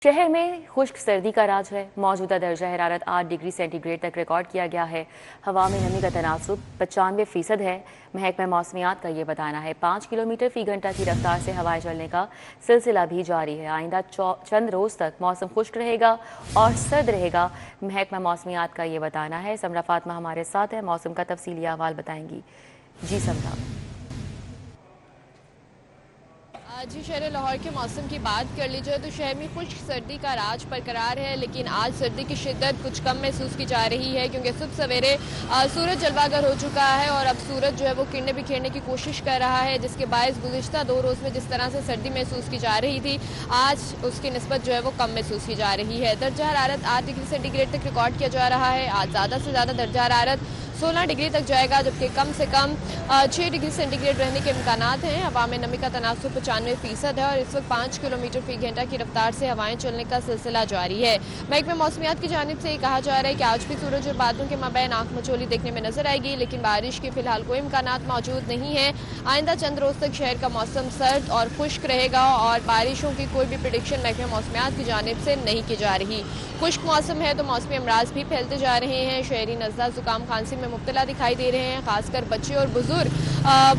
शहर में खुश्क सर्दी का राज है। मौजूदा दर्जा हरारत 8 डिग्री सेंटीग्रेड तक रिकॉर्ड किया गया है। हवा में नमी का तनासुब 95% है। महकमा मौसमियात का ये बताना है 5 किलोमीटर फी घंटा की रफ्तार से हवाएं चलने का सिलसिला भी जारी है। आइंदा चंद रोज तक मौसम खुश्क रहेगा और सर्द रहेगा। महकमा मौसमियात का ये बताना है। समरा फातमा हमारे साथ है, मौसम का तफसीली अहवाल बताएंगी। जी समरा। जी शहर लाहौर के मौसम की बात कर ली जाए तो शहर में खुश्क सर्दी का राज बरकरार है, लेकिन आज सर्दी की शिद्दत कुछ कम महसूस की जा रही है क्योंकि सुबह सवेरे सूरज जलवागर हो चुका है और अब सूरज जो है वो किरणें बिखेरने की कोशिश कर रहा है, जिसके बायस गुज़िश्ता 2 रोज़ में जिस तरह से सर्दी महसूस की जा रही थी आज उसकी निस्बत जो है वो कम महसूस की जा रही है। दर्जा हरारत 8 डिग्री सेंटीग्रेड तक रिकॉर्ड किया जा रहा है। आज ज़्यादा से ज़्यादा दर्जा हरारत 16 डिग्री तक जाएगा, जबकि कम से कम 6 डिग्री सेंटीग्रेड रहने के इम्कानात हैं। हवा में नमी का तनासुब 95% है और इस वक्त 5 किलोमीटर फी घंटा की रफ्तार से हवाएं चलने का सिलसिला जारी है। महकमा मौसमियात की जानिब से कहा जा रहा है कि आज भी सूरज और बादलों के माबैन आंख मचोली देखने में नजर आएगी, लेकिन बारिश के फिलहाल कोई इम्कानात मौजूद नहीं है। आइंदा चंद रोज तक शहर का मौसम सर्द और खुश्क रहेगा और बारिशों की कोई भी प्रिडिक्शन महकमा मौसमियात की जानिब से नहीं की जा रही। खुश्क मौसम है तो मौसमी अमराज भी फैलते जा रहे हैं। शहरी नज़ला जुकाम खांसी में मुब्तला दिखाई दे रहे हैं, खासकर बच्चे और बुजुर्ग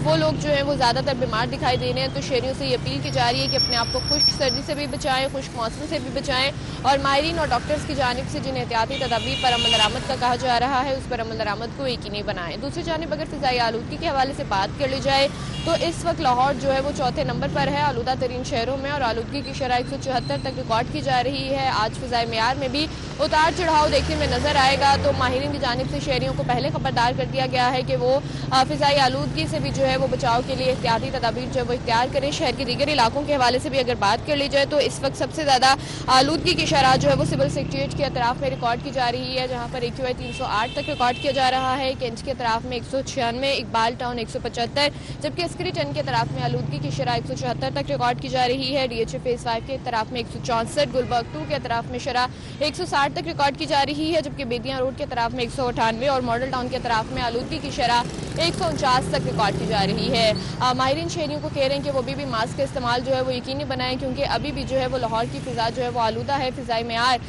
वो लोग जो हैं वो ज़्यादातर बीमार दिखाई दे रहे हैं। तो शहरियों से ये अपील की जा रही है कि अपने आप को खुश्क सर्दी से भी बचाएं, खुश्क मौसम से भी बचाएं और माहिरीन और डॉक्टर्स की जानिब से जिन एहतियाती तदाबीर पर अमल दरामद का कहा जा रहा है उस पर अमल दरामद को यकीनी बनाएं। दूसरी जानिब अगर फ़िज़ाई आलूदगी के हवाले से बात कर ली जाए तो इस वक्त लाहौर जो है वो चौथे नंबर पर है आलूदा तरीन शहरों में और आलूदगी की शरह 174 तक रिकॉर्ड की जा रही है। आज फ़िज़ाई मेयार में भी उतार चढ़ाव देखने में नजर आएगा। तो माहिरीन की जानिब से शहरियों को पहले खबरदार कर दिया गया है कि वो फ़िज़ाई आलूदगी से भी जो है वो बचाव के लिए एहतियाती तदाबीर जो है वो इख्तियार करें। शहर के दीगर इलाकों के हवाले से भी अगर बात कर ली जाए तो इस वक्त सबसे ज़्यादा आलूदगी की शरह जो है वो सिविल सेक्रेटरीट के अतराफ में रिकॉर्ड की जा रही है, जहाँ पर AQI 308 तक रिकॉर्ड किया जा रहा है। केंच के अतराफ में 196, इकबाल टाउन 175, जबकि अस्करी टन के अतराफ में आलूदगी की शरह 174 तक रिकॉर्ड की जा रही है। DHA फेज़ 5 के अतराफ में 164, गुलबर्ग 2 के अतराफ में शरह 160 तक रिकॉर्ड की जा रही है, जबकि बेदियां रोड के अतराफ में 198 और मॉडल टाउन के अतराफ में आलूदगी की शरह 149 तक रिकॉर्ड की जा रही है। माहिरीन शहरियों को कह रहे हैं कि वो भी मास्क का इस्तेमाल जो है वो यकीनी बनाएं, क्योंकि अभी भी जो है वो लाहौर की फ़िज़ा जो है वो आलूदा है। फ़िज़ाई मेयार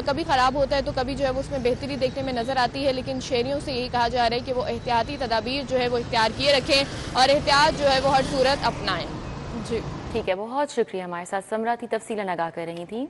कभी ख़राब होता है तो कभी जो है वो उसमें बेहतरी देखने में नज़र आती है, लेकिन शहरियों से यही कहा जा रहा है कि वो एहतियाती तदाबीर जो है वो इख्तियार किए रखें और एहतियात जो है वो हर सूरत अपनाएं। जी ठीक है, बहुत शुक्रिया। हमारे साथ समरा थी, तफसीलन आगाह कर रही थी।